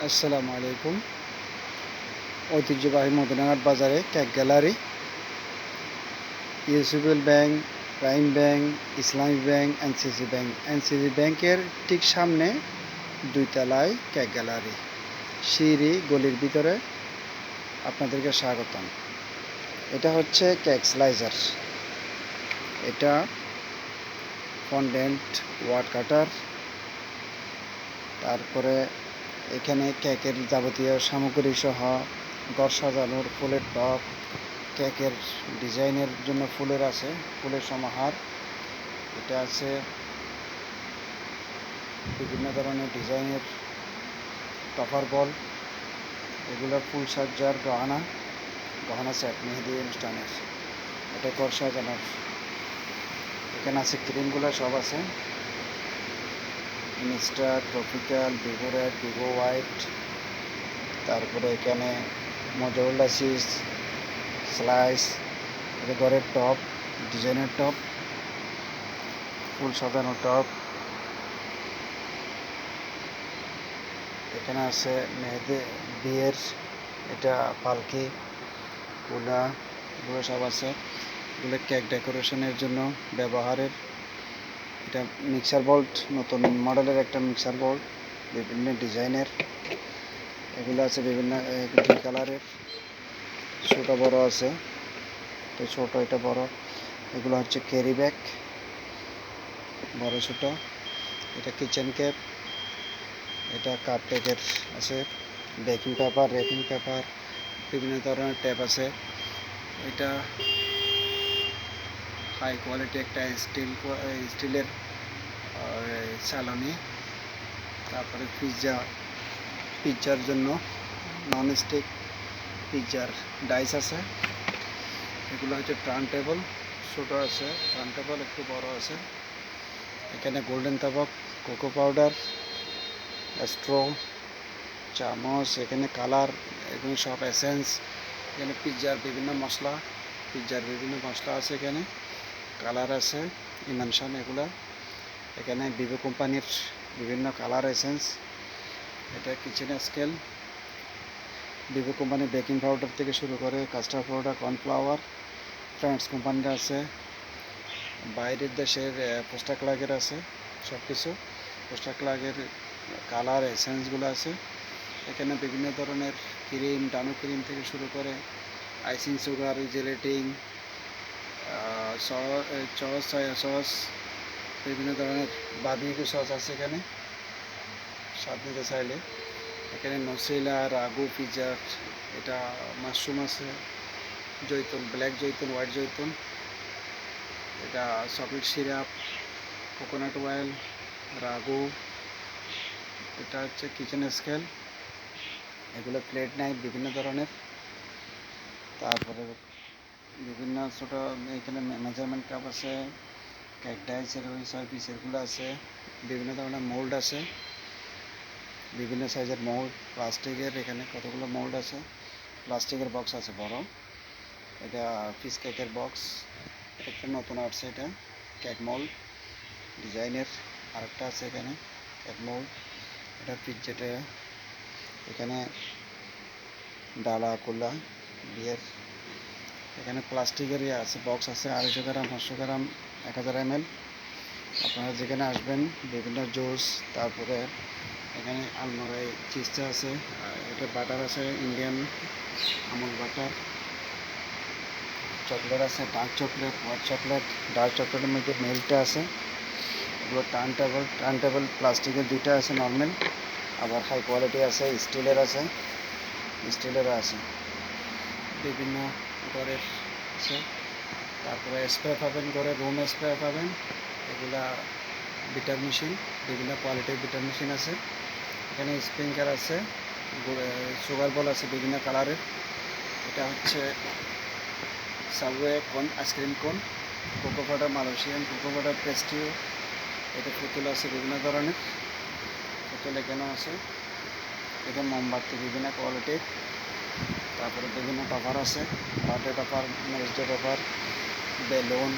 আসসালামু আলাইকুম। ঐতিহ্যবাহী মদিনাঘাট বাজারে cake gallery, UCBL bank, prime bank, Islamic bank, NCC bank. NCC ব্যাংকের ঠিক সামনে 2 তলায় কেক গ্যালারি, সিঁড়ি গলির ভিতরে। আপনাদেরকে স্বাগতম। এটা হচ্ছে কেক স্লাইসার, এটা ফন্ডেন্ট, ওয়াট কাটার, তারপরে এখানে কেকের যাবতীয় সামগ্রী সহ ঘর সাজানোর ফুলের টব, কেকের ডিজাইনের জন্য ফুলের আছে, ফুলের সমাহার। এটা আছে বিভিন্ন ধরনের ডিজাইনের টপার বল, এগুলো ফুল সজ্জার গহনা সেট, মেহেদি অনুষ্ঠানের। এটা ঘর সাজানোর। এখানে আছে ক্রিমগুলো, সব আছে, mister, tropical, Vivo red, Vivo white. তারপরে এখানে মোজারেলা চিজ, স্লাইস, এটা ঘরের টপ, ডিজাইনের টপ, ফুল সাজানো টপ। এখানে আছে মেহেদি বিয়ের, এটা পালকি, কুলা, এগুলো সব আছে। এগুলো কেক ডেকোরেশনের জন্য ব্যবহারের। এটা মিক্সার বোল্ট, নতুন মডেলের একটা মিক্সার বোল্ট, বিভিন্ন ডিজাইনের। এগুলো আছে বিভিন্ন দুই কালারের, ছোট বড় আছে, এটা ছোট, এটা বড়। এগুলো হচ্ছে ক্যারি ব্যাগ, বড় ছোট। এটা কিচেন ক্যাপ, এটা কাপ প্যাকের আছে, বেকিং পেপার, র্যাপিং পেপার, বিভিন্ন ধরনের ট্যাপ আছে। এটা হাই কোয়ালিটি একটা স্টিলের চালনি। তারপরে পিৎজার জন্য নন স্টিক পিৎজার ডাইস আছে। এগুলো হচ্ছে টার্ন টেবল, ছোটো আছে, টার্ন টেবল একটু বড় আছে। এখানে গোল্ডেন তাবাক, কোকো পাউডার, স্ট্র, চামচ, এখানে কালার, এখানে সব এসেন্স। এখানে পিৎজার বিভিন্ন মশলা আছে। এখানে কালার আছে, ইমানশান এগুলা। এখানে ভিভো কোম্পানির বিভিন্ন কালার এসেন্স। এটা কিচেন স্কেল, ভিভো কোম্পানির বেকিং পাউডার থেকে শুরু করে কাস্টার্ড পাউডার, কর্নফ্লাওয়ার, ফ্রেন্ডস কোম্পানির আছে, বাইরের দেশের পোস্টাক্লাগের আছে, সব কিছু পোস্টাক্লাগের কালার এসেন্সগুলো আছে। এখানে বিভিন্ন ধরনের ক্রিম, ডানো ক্রিম থেকে শুরু করে icing sugar, gelatine, sauce, soya sauce, বিভিন্ন ধরনের বারবিকিউ সস আছে এখানে, স্বাদ নিতে চাইলে। এখানে নসিলা, রাগু পিৎজার, এটা মাশরুম আছে, জৈতুন, ব্ল্যাক জৈতুন, হোয়াইট জৈতুন, এটা chocolate syrup, coconut oil, Ragu. এটা হচ্ছে কিচেন স্কেল, এগুলো প্লেট নাইফ বিভিন্ন ধরনের। তারপরে বিভিন্ন ছোটো এখানে মেজারমেন্ট কাপ আছে, কেক ডাইসের ওই 6 পিসেরগুলো আছে। বিভিন্ন ধরনের মোল্ড আছে, বিভিন্ন সাইজের মোল্ড, প্লাস্টিকের, এখানে কতগুলো মোল্ড আছে। প্লাস্টিকের বক্স আছে বড়, এটা ফিস কেকের বক্স। একটা নতুন আসছে, এটা কেক মোল্ড ডিজাইনের। আরেকটা আছে এখানে কেক মোল্ড, এটা পিৎজাটা। এখানে ডালা, কুলা, বিয়ের। এখানে প্লাস্টিকের আছে, বক্স আছে, 250 গ্রাম, 500 গ্রাম, 1000 ml। আপনারা যেখানে আসবেন বিভিন্ন জুস। তারপরে এখানে আলমারায় চিজটা আছে, এটা বাটার আছে, ইন্ডিয়ান আমুল বাটার, চকলেট আছে, dark chocolate, white chocolate. Dark চকলেটের মধ্যে মেল্টটা আছে। এগুলো টার্ন টেবল প্লাস্টিকের 2টা আছে, নর্মাল, আবার হাই কোয়ালিটি আছে, স্টিলের আছে, স্টিলেরও আছে, বিভিন্ন ঘরের আছে। তারপরে স্প্রে পাবেন, ঘরে রুম স্প্রে পাবেন। এগুলা বিটার মেশিন, বিভিন্ন কোয়ালিটির বিটার মেশিন আছে। এখানে স্প্রিংকার আছে, সুগার বল আছে বিভিন্ন কালারের। এটা হচ্ছে subway cone, ice cream cone, cocoa powder, Malaysian cocoa powder, পেস্ট্রিও। এটা পুতুল আছে বিভিন্ন ধরনের, পুতুল এখানেও আছে। এটা মোমবাতি বিভিন্ন কোয়ালিটির। তারপরে বিভিন্ন টপার আছে, birthday topper, marriage day topper, balloon,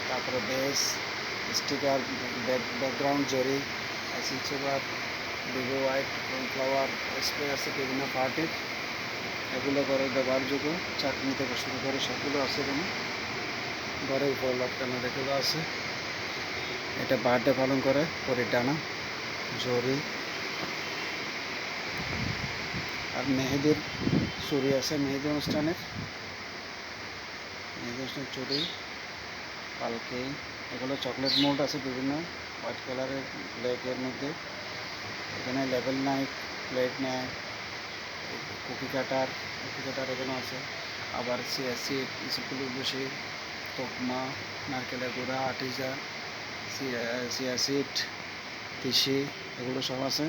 তারপরে বেস, স্টিকার, ব্যাকগ্রাউন্ড জরি, icing sugar, Vivo white flower spray আছে বিভিন্ন পার্টির, এগুলো ঘরে ব্যবহারযোগ্য, চাটনি থেকে শুরু করে সবগুলো আছে এখানে। ঘরে উপর লটকানো রেখেও আছে। এটা বার্থডে পালন করে পরির ডানা, জরি আর মেহেদির চুড়ি আছে, মেহেদি অনুষ্ঠানের চুড়ি, পালকি, এগুলো চকলেট মোল্ড আছে বিভিন্ন হোয়াইট কালারের ব্ল্যাকের মধ্যে। এখানে level knife, plate knife, cookie cutter এখানে আছে। আবার সিয়াসিড, ইসুকুলু বসি, তোকমা, নারকেলের গুঁড়া, আটিজা, সিয়াসিড, তিসি, এগুলো সব আছে।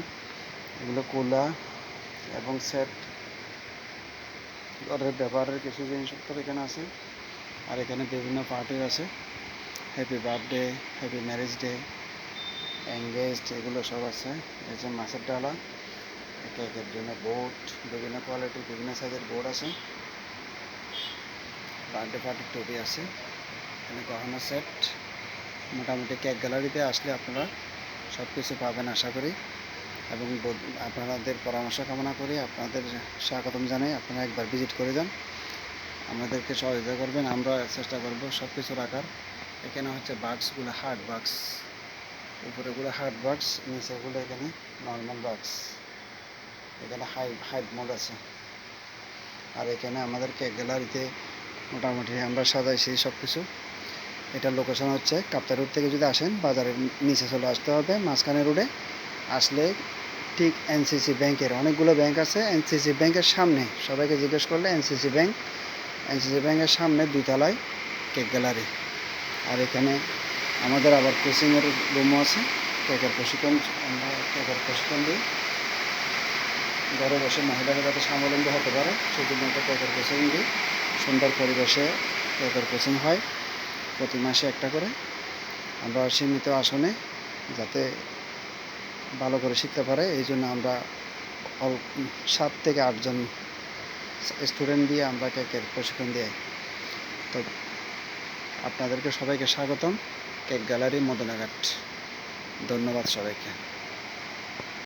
এগুলো কোলা এবং সেট ঘরের ব্যবহারের কিছু জিনিসপত্র এখানে আছে। আর এখানে বিভিন্ন পার্টির আছে, happy birthday, happy marriage day, engaged, এগুলো সব আছে। এই যে মাছের ডালা, কেকের জন্য বোর্ড, বিভিন্ন কোয়ালিটির বিভিন্ন সাইজের বোর্ড আছে। বার্থডে পার্টির টুপি আছে। এখানে গহনা সেট। মোটামুটি কেক গ্যালারিতে আসলে আপনারা সব কিছু পাবেন আশা করি, এবং আপনাদের পরামর্শ কামনা করি। আপনাদের স্বাগতম জানাই, আপনারা একবার ভিজিট করে যান, আমাদেরকে সহযোগিতা করবেন, আমরা চেষ্টা করব সব কিছু রাখার। এখানে হচ্ছে বাক্সগুলো হার্ড বাক্স, উপরেগুলো হার্ড বাক্স, নিচেগুলো এখানে নর্মাল বাক্স। এখানে হাইট মোড আছে। আর এখানে আমাদের কেক গ্যালারিতে মোটামুটি আমরা সাজাইছি সব কিছু। এটার লোকেশন হচ্ছে কাপ্তাই রোড থেকে যদি আসেন বাজারের নিচে চলে আসতে হবে, মাঝখানে রোডে আসলে ঠিক এনসিসি ব্যাংকের, অনেকগুলো ব্যাংক আছে, এনসিসি ব্যাংকের সামনে, সবাইকে জিজ্ঞেস করলে এনসিসি ব্যাংকের সামনে 2 তলায় কেক গ্যালারি। আর এখানে আমাদের আবার কোচিংয়ের রুমও আছে, কেকের প্রশিক্ষণ, আমরা কেকের প্রশিক্ষণ দিই। ঘরে বসে মহিলারা যাতে স্বাবলম্বী হতে পারে সেজন্য একটা কেকের কোচিং দিই। সুন্দর পরিবেশে কেকের কোচিং হয়, প্রতি মাসে একটা করে। আমরা সীমিত আসনে যাতে ভালো করে শিখতে পারে এই জন্য আমরা 7 থেকে 8 জন স্টুডেন্ট দিয়ে আমরা কেকের প্রশিক্ষণ দিই। তো আপনাদেরকে সবাইকে স্বাগতম কেক গ্যালারি মদনাঘাট। ধন্যবাদ সবাইকে।